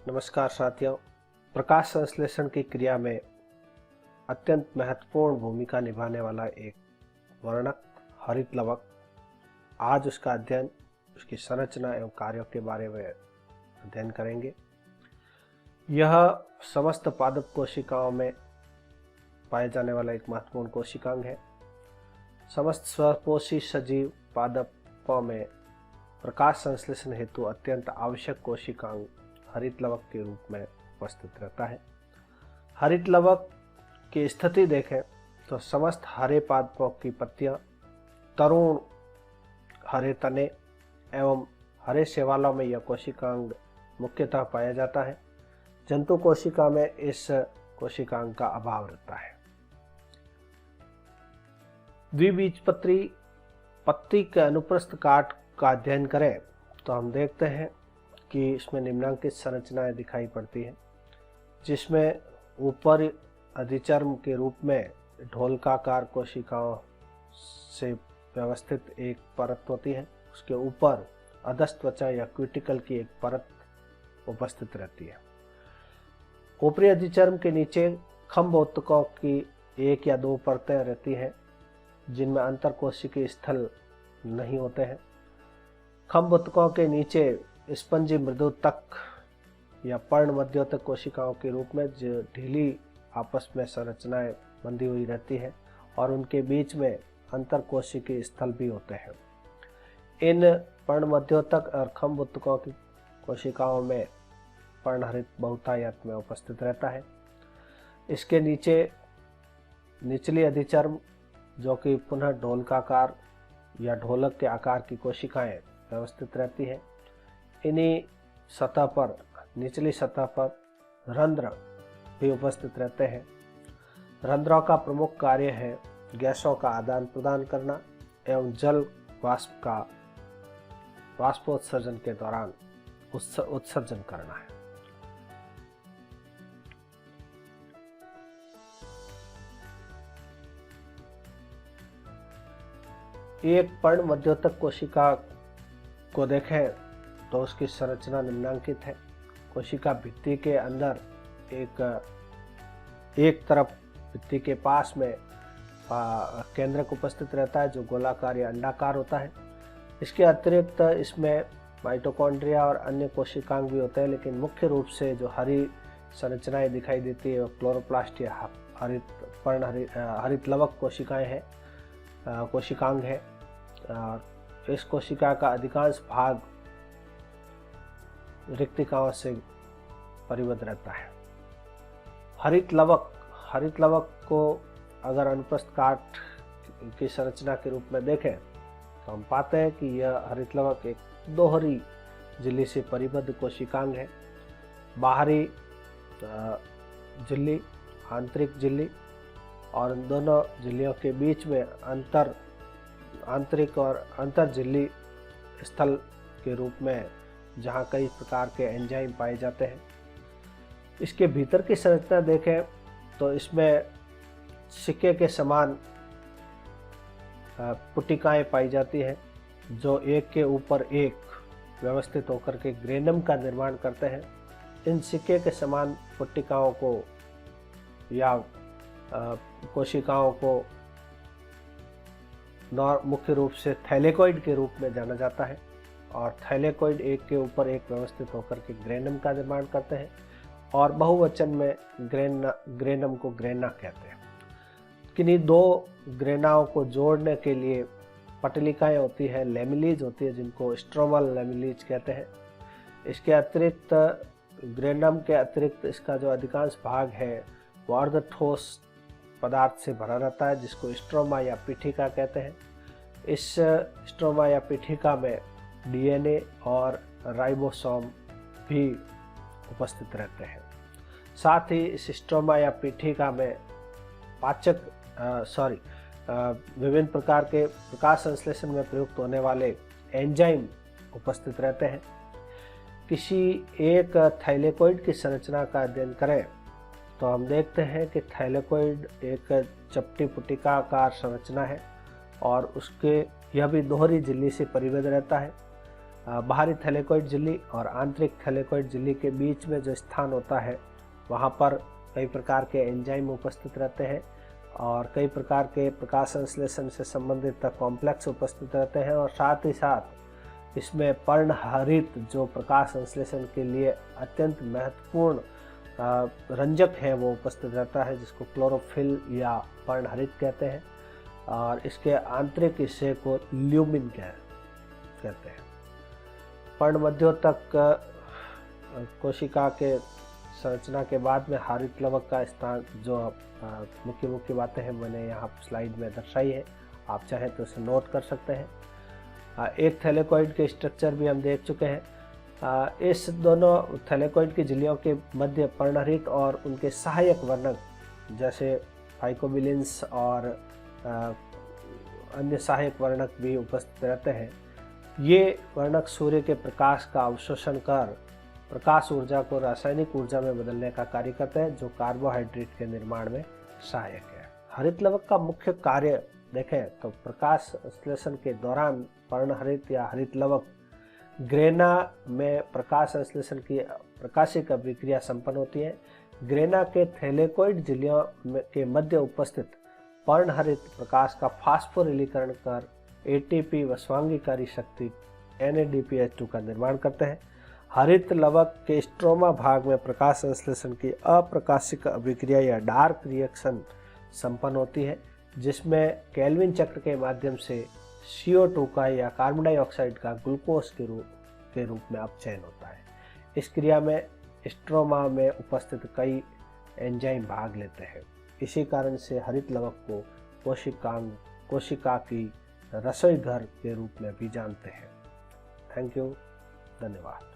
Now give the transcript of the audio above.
नमस्कार साथियों। प्रकाश संश्लेषण की क्रिया में अत्यंत महत्वपूर्ण भूमिका निभाने वाला एक वर्णक हरित लवक, आज उसका अध्ययन, उसकी संरचना एवं कार्यों के बारे में अध्ययन करेंगे। यह समस्त पादप कोशिकाओं में पाए जाने वाला एक महत्वपूर्ण कोशिकांग है। समस्त स्वपोषी सजीव पादपों में प्रकाश संश्लेषण हेतु अत्यंत आवश्यक कोशिकांग हरित लवक के रूप में उपस्थित रहता है। हरित लवक की स्थिति देखें तो समस्त हरे पादपों की पत्तियां, तरुण हरे तने एवं हरे शैवालों में यह कोशिकांग मुख्यतः पाया जाता है। जंतु कोशिका में इस कोशिकांग का अभाव रहता है। द्विबीजपत्री पत्ती के अनुप्रस्थ काट का अध्ययन करें तो हम देखते हैं कि इसमें निम्नांकित संरचनाएं दिखाई पड़ती हैं, जिसमें ऊपर अधिचर्म के रूप में ढोलकाकार कोशिकाओं से व्यवस्थित एक परत होती है। उसके ऊपर अधस्त्वचा या क्यूटिकल की एक परत उपस्थित रहती है। ऊपरी अधिचर्म के नीचे खंभोत्तकों की एक या दो परतें रहती हैं, जिनमें अंतरकोशिकीय स्थल नहीं होते हैं। खंभोत्तकों के नीचे स्पंजी मृदुतक या पर्ण मध्योतक कोशिकाओं के रूप में जो ढीली आपस में संरचनाएं बंधी हुई रहती है और उनके बीच में अंतरकोशिकीय स्थल भी होते हैं। इन पर्ण मध्योतक और खंभोत्तकों की कोशिकाओं में पर्णहरित बहुतायत में उपस्थित रहता है। इसके नीचे निचली अधिचर्म, जो कि पुनः ढोलकाकार या ढोलक के आकार की कोशिकाएं व्यवस्थित रहती है। इन्हीं सतह पर, निचली सतह पर रंध्र भी उपस्थित रहते हैं। रंध्रों का प्रमुख कार्य है गैसों का आदान प्रदान करना एवं जल वाष्प का वाष्पोत्सर्जन के दौरान उत्सर्जन करना है। एक पर्ण मध्योतक कोशिका को देखें तो उसकी संरचना निम्नांकित है। कोशिका भित्ति के अंदर एक तरफ भित्ति के पास में केंद्रक उपस्थित रहता है, जो गोलाकार या अंडाकार होता है। इसके अतिरिक्त इसमें माइटोकॉन्ड्रिया और अन्य कोशिकांग भी होते हैं, लेकिन मुख्य रूप से जो हरी संरचनाएं दिखाई देती है वो क्लोरोप्लास्ट या हरित लवक कोशिकाएं हैं, कोशिकांग है। इस कोशिका का अधिकांश भाग रिक्तिकाओं से परिबद्ध रहता है। हरित लवक को अगर अनुप्रस्थ काट की संरचना के रूप में देखें तो हम पाते हैं कि यह हरित लवक एक दोहरी झिल्ली से परिबद्ध कोशिकांग है। बाहरी झिल्ली, आंतरिक झिल्ली, और इन दोनों झिल्लियों के बीच में आंतरिक और अंतर झिल्ली स्थल के रूप में, जहाँ कई प्रकार के एंजाइम पाए जाते हैं। इसके भीतर की संरचना देखें तो इसमें सिक्के के समान पुटिकाएं पाई जाती हैं, जो एक के ऊपर एक व्यवस्थित होकर के ग्रेनम का निर्माण करते हैं। इन सिक्के के समान पुटिकाओं को या कोशिकाओं को मुख्य रूप से थैलेकोइड के रूप में जाना जाता है, और थैलेकोइड एक के ऊपर एक व्यवस्थित होकर के ग्रेनम का निर्माण करते हैं, और बहुवचन में ग्रेनम को ग्रेना कहते हैं। किन्हीं दो ग्रेनाओं को जोड़ने के लिए पटलिकाएं होती है, लेमिलीज होती है, जिनको स्ट्रोमल लेमिलीज कहते हैं। इसके अतिरिक्त ग्रेनम के अतिरिक्त इसका जो अधिकांश भाग है वो अर्धठोस पदार्थ से भरा रहता है, जिसको स्ट्रोमा या पीठिका कहते हैं। इस स्ट्रोमा या पीठिका में डीएनए और राइबोसोम भी उपस्थित रहते हैं। साथ ही इस स्ट्रोमा या पीठिका में विभिन्न प्रकार के प्रकाश संश्लेषण में प्रयुक्त होने वाले एंजाइम उपस्थित रहते हैं। किसी एक थैलेकोइड की संरचना का अध्ययन करें तो हम देखते हैं कि थैलेकोइड एक चपटी पुटिकाकार संरचना है, और उसके यह भी दोहरी झिल्ली से परिबद्ध रहता है। बाहरी थैलेकोइड झिल्ली और आंतरिक थैलेकोइड झिल्ली के बीच में जो स्थान होता है वहाँ पर कई प्रकार के एंजाइम उपस्थित रहते हैं और कई प्रकार के प्रकाश संश्लेषण से संबंधित कॉम्प्लेक्स उपस्थित रहते हैं और साथ ही साथ इसमें पर्णहरित जो प्रकाश संश्लेषण के लिए अत्यंत महत्वपूर्ण रंजक है वो उपस्थित रहता है, जिसको क्लोरोफिल या पर्णहरित कहते हैं और इसके आंतरिक हिस्से को ल्यूमिन कहते हैं। पर्णमध्योतक कोशिका के संरचना के बाद में हरित लवक का स्थान, जो मुख्य बातें हैं मैंने यहाँ स्लाइड में दर्शाई है, आप चाहें तो उसे नोट कर सकते हैं। एक थैलेकोइड के स्ट्रक्चर भी हम देख चुके हैं। इस दोनों थैलेकोइड की झिल्लियों के मध्य पर्णहरित और उनके सहायक वर्णक जैसे फाइकोबिलिन्स और अन्य सहायक वर्णक भी उपस्थित रहते हैं। ये वर्णक सूर्य के प्रकाश का अवशोषण कर प्रकाश ऊर्जा को रासायनिक ऊर्जा में बदलने का कार्य करते हैं, जो कार्बोहाइड्रेट के निर्माण में सहायक है। हरित लवक का मुख्य कार्य देखें तो प्रकाश संश्लेषण के दौरान पर्णहरित या हरित लवक ग्रेना में प्रकाश संश्लेषण की प्रकाशिक अभिक्रिया संपन्न होती है। ग्रेना के थैलेकोइड झिल्लियों के मध्य उपस्थित पर्णहरित प्रकाश का फास्फोरिलीकरण कर एटीपी व स्वांगीकारी शक्ति NADPH2 का निर्माण करते हैं। हरित लवक के स्ट्रोमा भाग में प्रकाश संश्लेषण की अप्रकाशिक अभिक्रिया या डार्क रिएक्शन संपन्न होती है, जिसमें केल्विन चक्र के माध्यम से CO2 का या कार्बन डाइऑक्साइड का ग्लूकोज के रूप में अपचयन होता है। इस क्रिया में स्ट्रोमा में उपस्थित कई एंजाइम भाग लेते हैं। इसी कारण से हरित लवक को कोशिका की रसोई घर के रूप में भी जानते हैं। थैंक यू, धन्यवाद।